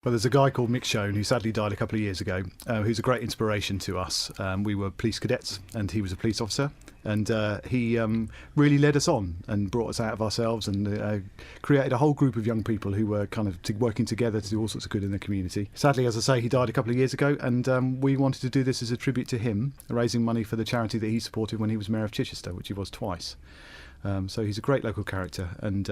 Well, there's a guy called Mick who sadly died a couple of years ago, who's a great inspiration to us. We were police cadets and he was a police officer, and he really led us on and brought us out of ourselves and created a whole group of young people who were kind of working together to do all sorts of good in the community. Sadly, as I say, he died a couple of years ago, and we wanted to do this as a tribute to him, raising money for the charity that he supported when he was Mayor of Chichester, which he was twice. So he's a great local character, and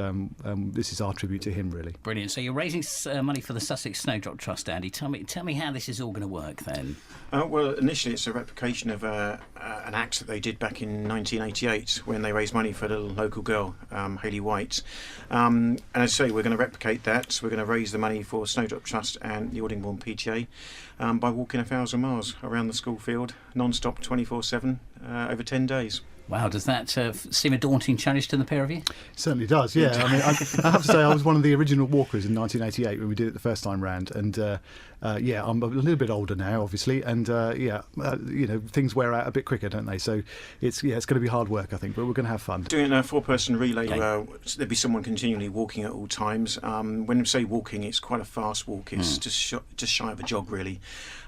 this is our tribute to him, really. Brilliant. So you're raising money for the Sussex Snowdrop Trust, Andy. Tell me how this is all going to work then. Well, initially it's a replication of an act that they did back in 1988 when they raised money for a little local girl, Hayley White. And as I say, we're going to replicate that. We're going to raise the money for Snowdrop Trust and the Aldingbourne PTA by walking 1,000 miles around the school field, non-stop, 24/7, over 10 days. Wow, does that seem a daunting challenge to the pair of you? It certainly does, yeah. I mean, I have to say I was one of the original walkers in 1988 when we did it the first time round, and yeah, I'm a little bit older now, obviously, and things wear out a bit quicker, don't they? So it's going to be hard work, I think, but we're going to have fun. Doing a 4-person relay, there'd be someone continually walking at all times. When I say walking, it's quite a fast walk. It's just shy of a jog, really.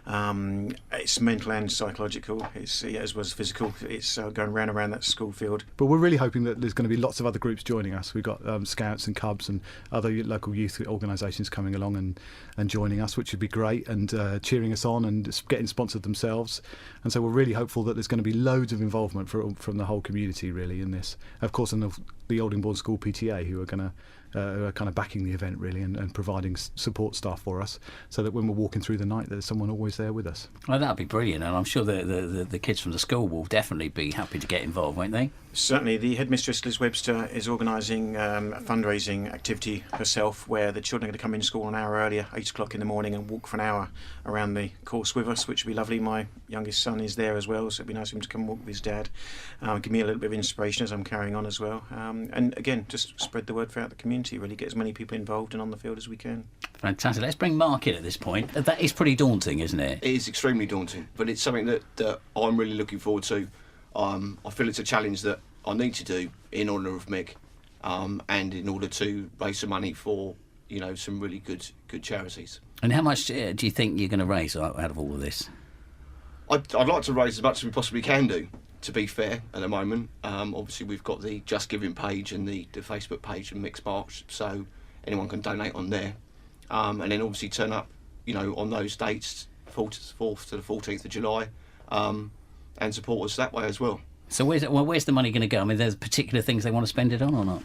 It's mental and psychological. It's as well as physical. It's going round and round that school field. But we're really hoping that there's going to be lots of other groups joining us. We've got Scouts and Cubs and other local youth organisations coming along and joining us, which would be great, and cheering us on and getting sponsored themselves. And so we're really hopeful that there's going to be loads of involvement from the whole community, really, in this. Of course, and the Aldingbourne School PTA, who are going to are kind of backing the event, really, and providing support staff for us, so that when we're walking through the night, there's someone always there with us. Well, that'd be brilliant, and I'm sure the kids from the school will definitely be happy to get involved, won't they? Certainly. The headmistress, Liz Webster, is organising a fundraising activity herself, where the children are going to come in school an hour earlier, 8 o'clock in the morning, and walk for an hour around the course with us, which would be lovely. My youngest son is there as well, so it'd be nice for him to come walk with his dad. Give me a little bit of inspiration as I'm carrying on as well. And again, just spread the word throughout the community, really get as many people involved and on the field as we can. Fantastic. Let's bring Mark in at this point. That is pretty daunting, isn't it? It is extremely daunting, but it's something that I'm really looking forward to. I feel it's a challenge that I need to do in honour of Mick, and in order to raise some money for some really good charities. And how much do you think you're going to raise out of all of this? I'd like to raise as much as we possibly can do, to be fair, at the moment. Obviously we've got the Just Giving page and the Facebook page of Mick March, so anyone can donate on there. And then obviously turn up, on those dates, 4th to the 14th of July, and support us that way as well. So where's the money going to go? I mean, there's particular things they want to spend it on or not?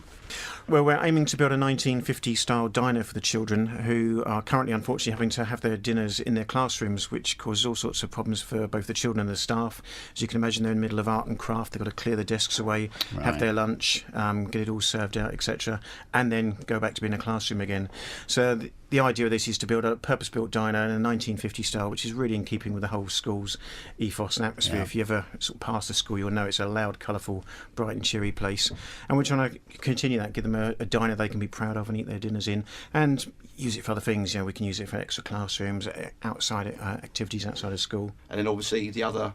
Well, we're aiming to build a 1950s-style diner for the children who are currently, unfortunately, having to have their dinners in their classrooms, which causes all sorts of problems for both the children and the staff. As you can imagine, they're in the middle of art and craft. They've got to clear the desks away, have their lunch, get it all served out, etc., and then go back to being a classroom again. So the idea of this is to build a purpose-built diner in a 1950s style, which is really in keeping with the whole school's ethos and atmosphere. Yeah. If you ever sort of pass the school, you'll know it's a loud, colourful, bright and cheery place. And we're trying to continue that, give them a diner they can be proud of and eat their dinners in, and use it for other things. We can use it for extra classrooms, outside activities outside of school. And then obviously the other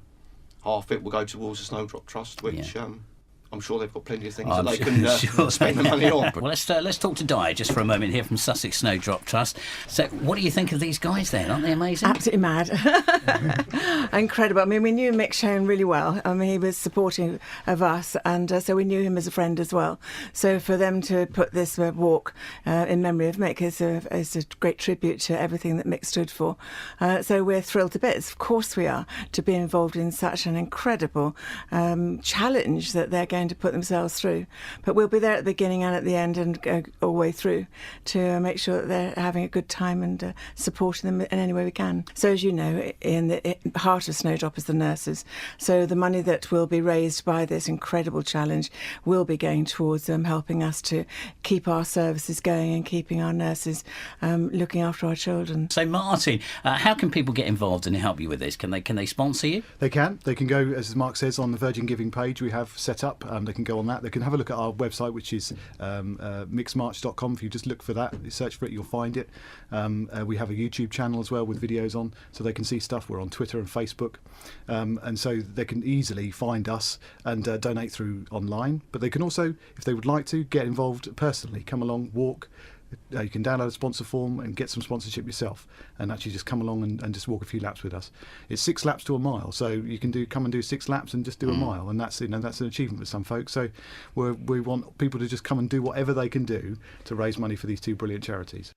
half of it will go towards the Snowdrop Trust, which I'm sure they've got plenty of things that they can spend the money on. Well, let's talk to Di just for a moment here from Sussex Snowdrop Trust. So what do you think of these guys then? Aren't they amazing? Absolutely mad. Incredible. I mean, we knew Mick really well. I mean, he was supporting of us, and so we knew him as a friend as well. So for them to put this walk in memory of Mick is a great tribute to everything that Mick stood for. So we're thrilled to bits. Of course we are, to be involved in such an incredible challenge that they're going to put themselves through. But we'll be there at the beginning and at the end and go all the way through to make sure that they're having a good time and supporting them in any way we can. So as you know, in the heart of Snowdrop is the nurses. So the money that will be raised by this incredible challenge will be going towards helping us to keep our services going and keeping our nurses looking after our children. So Martin, how can people get involved and help you with this? Can they sponsor you? They can. They can go, as Mark says, on the Virgin Giving page we have set up. They can go on that. They can have a look at our website, which is mixmarch.com. If you just look for that, search for it, you'll find it. We have a YouTube channel as well with videos on, so they can see stuff. We're on Twitter and Facebook, and so they can easily find us and donate through online. But they can also, if they would like to, get involved personally. Come along, walk, You can download a sponsor form and get some sponsorship yourself, and actually just come along and just walk a few laps with us. It's 6 laps to a mile, so you can come and do 6 laps and just do a mile, and that's that's an achievement for some folks. So we want people to just come and do whatever they can do to raise money for these 2 brilliant charities.